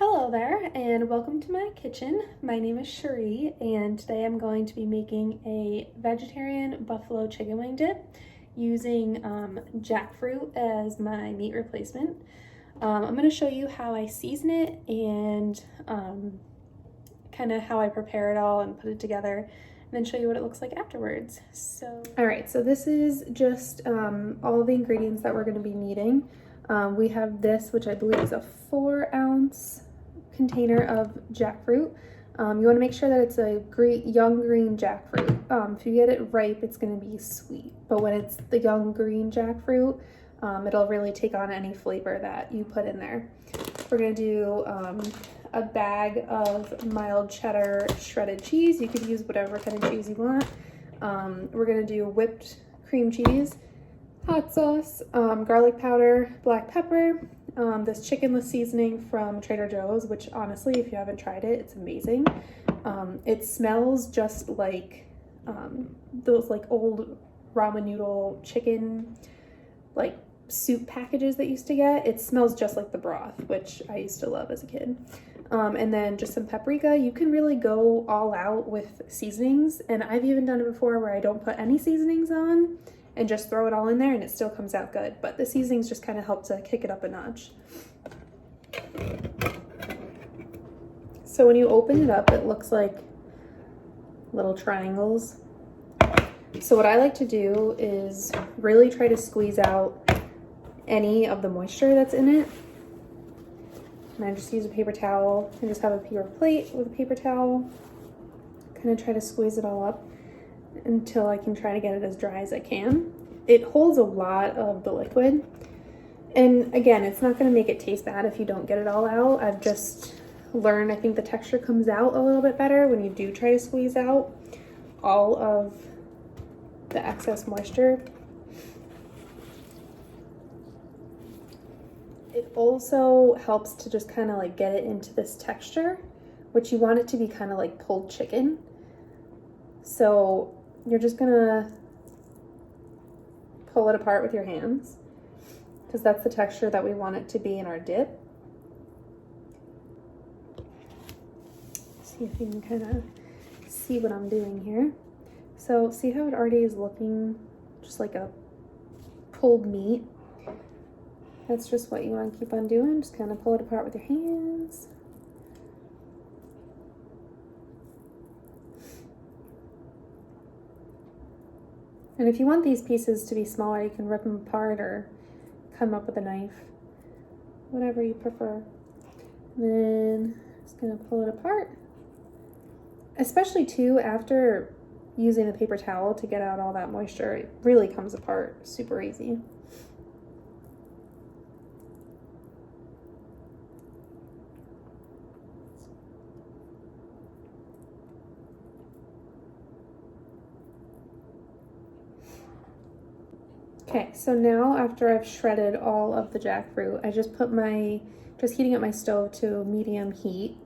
Hello there and welcome to my kitchen. My name is Chere and today I'm going to be making a vegetarian buffalo chicken wing dip using jackfruit as my meat replacement. I'm going to show you how I season it and kind of how I prepare it all and put it together, and then show you what it looks like afterwards. Alright, so this is just all of the ingredients that we're going to be needing. We have this, which I believe is a 4-ounce container of jackfruit. You want to make sure that it's a young green jackfruit. If you get it ripe, it's going to be sweet, but when it's the young green jackfruit, it'll really take on any flavor that you put in there. We're going to do a bag of mild cheddar shredded cheese. You could use whatever kind of cheese you want. We're going to do whipped cream cheese, hot sauce, garlic powder, black pepper, this chickenless seasoning from Trader Joe's, which honestly, if you haven't tried it, it's amazing. It smells just like those like old ramen noodle chicken like soup packages that you used to get. It smells just like the broth, which I used to love as a kid. And then just some paprika. You can really go all out with seasonings, and I've even done it before where I don't put any seasonings on and just throw it all in there and it still comes out good. But the seasonings just kind of help to kick it up a notch. So when you open it up, it looks like little triangles. So what I like to do is really try to squeeze out any of the moisture that's in it. And I just use a paper towel and just have a paper plate with a paper towel. Kind of try to squeeze it all up until I can try to get it as dry as I can. It holds a lot of the liquid. And again, it's not going to make it taste bad if you don't get it all out. I've just learned, I think the texture comes out a little bit better when you do try to squeeze out all of the excess moisture. It also helps to just kind of like get it into this texture, which you want it to be kind of like pulled chicken. So you're just gonna pull it apart with your hands because that's the texture that we want it to be in our dip. See if you can kind of see what I'm doing here. So see how it already is looking just like a pulled meat? That's just what you want to keep on doing. Just kind of pull it apart with your hands. And if you want these pieces to be smaller, you can rip them apart or cut them up with a knife, whatever you prefer. And then just gonna pull it apart. Especially too, after using the paper towel to get out all that moisture, it really comes apart super easy. Okay, so now after I've shredded all of the jackfruit, I just heating up my stove to medium heat.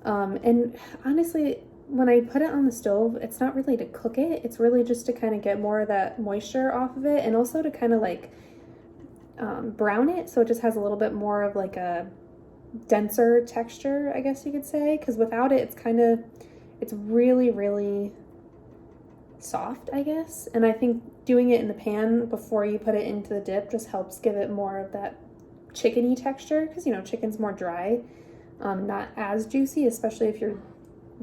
And honestly, when I put it on the stove, it's not really to cook it. It's really just to kind of get more of that moisture off of it, and also to kind of like brown it so it just has a little bit more of like a denser texture, I guess you could say, because without it, it's really, really soft, I guess. And I think doing it in the pan before you put it into the dip just helps give it more of that chickeny texture, because you know chicken's more dry, not as juicy, especially if you're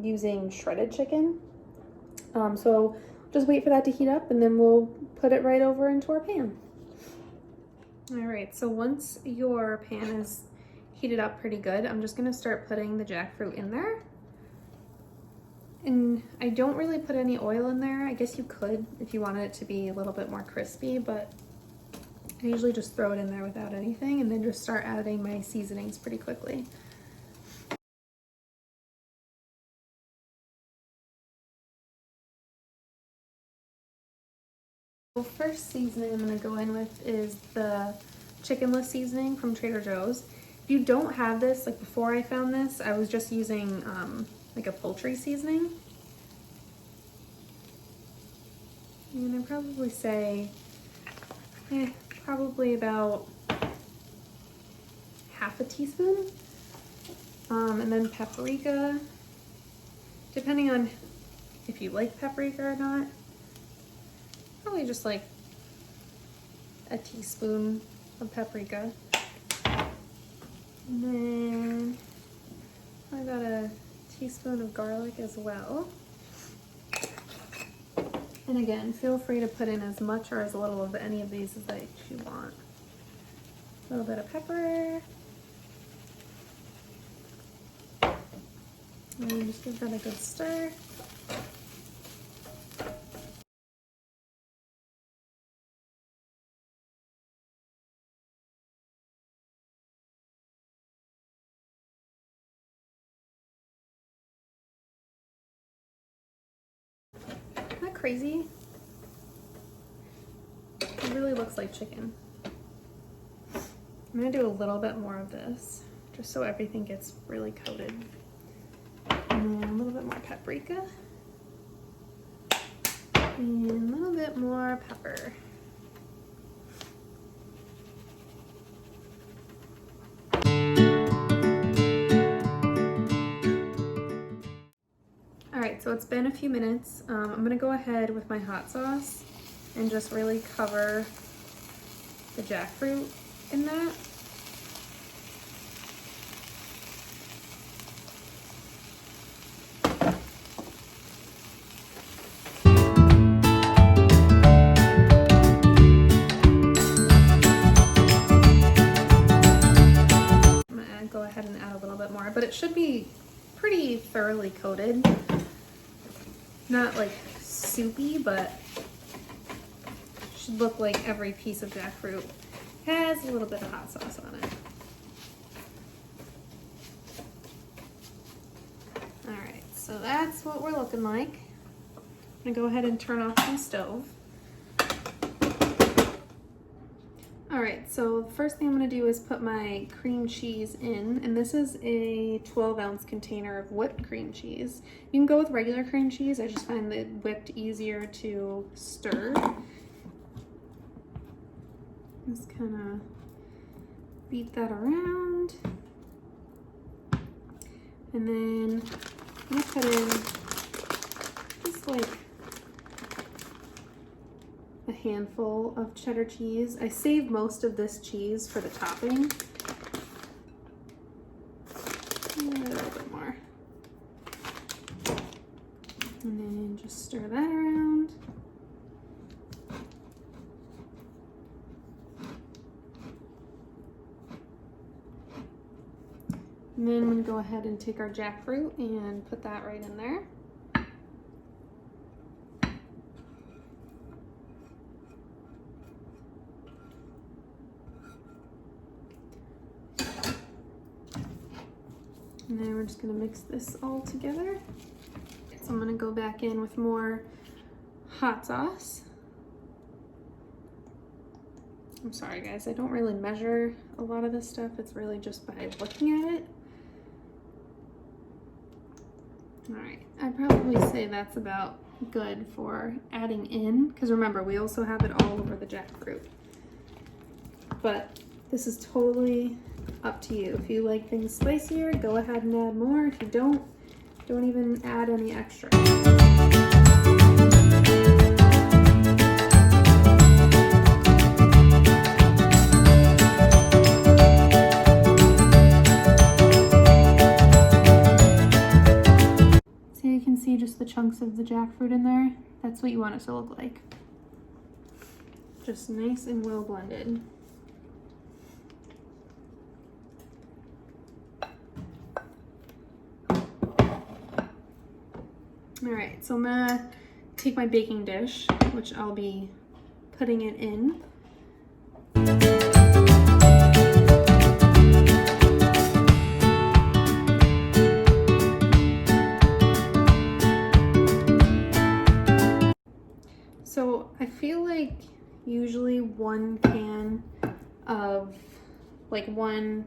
using shredded chicken. So just wait for that to heat up and then we'll put it right over into our pan. All right, so once your pan is heated up pretty good, I'm just gonna start putting the jackfruit in there. And I don't really put any oil in there. I guess you could if you wanted it to be a little bit more crispy, but I usually just throw it in there without anything and then just start adding my seasonings pretty quickly. The first seasoning I'm going to go in with is the chickenless seasoning from Trader Joe's. If you don't have this, like before I found this, I was just using like a poultry seasoning. And I'd probably say, probably about half a teaspoon. And then paprika, depending on if you like paprika or not. Probably just like a teaspoon of paprika. And then I got a teaspoon of garlic as well. And again, feel free to put in as much or as little of any of these as that you want. A little bit of pepper. And just give that a good stir. Isn't that crazy? It really looks like chicken. I'm gonna do a little bit more of this, just so everything gets really coated. And then a little bit more paprika. And a little bit more pepper. Alright, so it's been a few minutes. I'm gonna go ahead with my hot sauce and just really cover the jackfruit in that. Go ahead and add a little bit more, but it should be pretty thoroughly coated. Not like soupy, but should look like every piece of jackfruit has a little bit of hot sauce on it. All right, so that's what we're looking like. I'm gonna go ahead and turn off the stove. All right, so the first thing I'm gonna do is put my cream cheese in, and this is a 12-ounce container of whipped cream cheese. You can go with regular cream cheese. I just find the whipped easier to stir. Just kind of beat that around. And then I'm gonna put in just like a handful of cheddar cheese. I saved most of this cheese for the topping. A little bit more. And then just stir that around. And then I'm going to go ahead and take our jackfruit and put that right in there. And then we're just going to mix this all together. So I'm going to go back in with more hot sauce. I'm sorry guys, I don't really measure a lot of this stuff. It's really just by looking at it. All right, I'd probably say that's about good for adding in, because remember, we also have it all over the jackfruit. But this is totally up to you. If you like things spicier, go ahead and add more. If you don't even add any extra. So you can see just the chunks of the jackfruit in there. That's what you want it to look like. Just nice and well blended. All right, so I'm gonna take my baking dish, which I'll be putting it in. So I feel like usually one can of, like one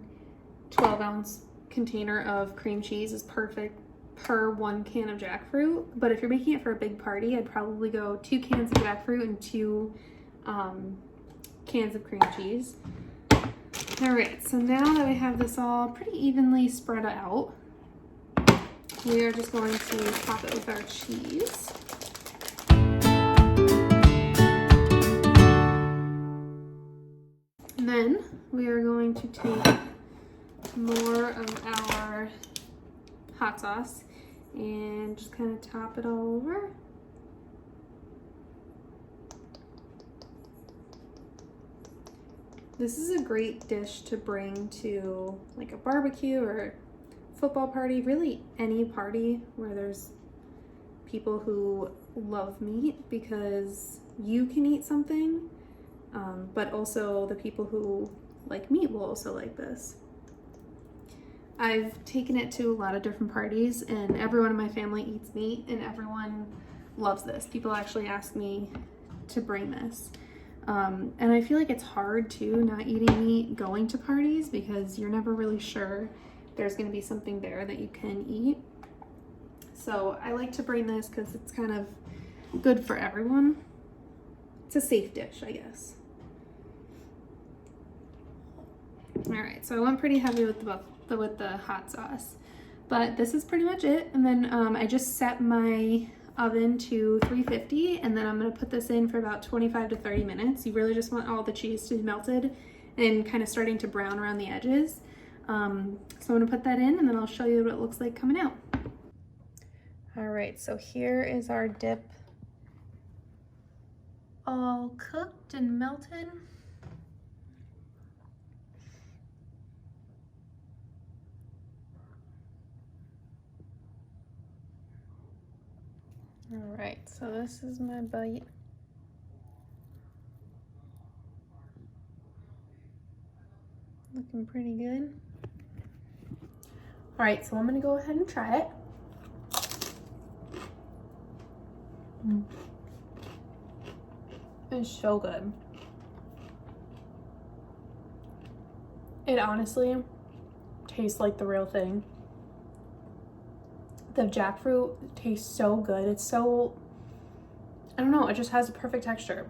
12-ounce container of cream cheese is perfect per 1 can of jackfruit. But if you're making it for a big party, I'd probably go 2 cans of jackfruit and 2 cans of cream cheese. All right, so now that we have this all pretty evenly spread out, we are just going to top it with our cheese. And then we are going to take more of our hot sauce and just kind of top it all over. This is a great dish to bring to like a barbecue or football party, really any party where there's people who love meat, because you can eat something, but also the people who like meat will also like this. I've taken it to a lot of different parties and everyone in my family eats meat and everyone loves this. People actually ask me to bring this. And I feel like it's hard too, not eating meat going to parties, because you're never really sure there's going to be something there that you can eat. So I like to bring this because it's kind of good for everyone. It's a safe dish, I guess. All right, so I went pretty heavy with the hot sauce, but this is pretty much it. And then I just set my oven to 350, and then I'm going to put this in for about 25 to 30 minutes. You really just want all the cheese to be melted and kind of starting to brown around the edges. So I'm going to put that in and then I'll show you what it looks like coming out. All right, so here is our dip all cooked and melted. All right, so this is my bite. Looking pretty good. All right, so I'm gonna go ahead and try it. It's so good. It honestly tastes like the real thing. The jackfruit tastes so good. It's so, I don't know, it just has a perfect texture.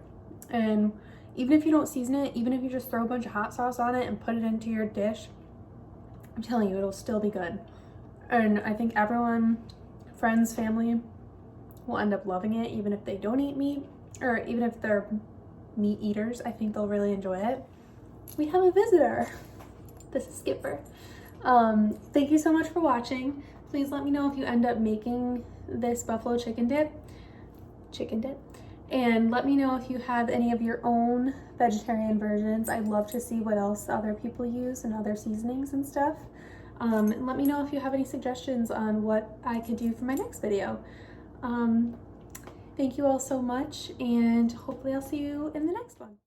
And even if you don't season it, even if you just throw a bunch of hot sauce on it and put it into your dish, I'm telling you, it'll still be good. And I think everyone, friends, family, will end up loving it, even if they don't eat meat, or even if they're meat eaters. I think they'll really enjoy it. We have a visitor. This is Skipper. Thank you so much for watching. Please let me know if you end up making this buffalo chicken dip, and let me know if you have any of your own vegetarian versions. I'd love to see what else other people use and other seasonings and stuff. And let me know if you have any suggestions on what I could do for my next video. Thank you all so much, and hopefully I'll see you in the next one.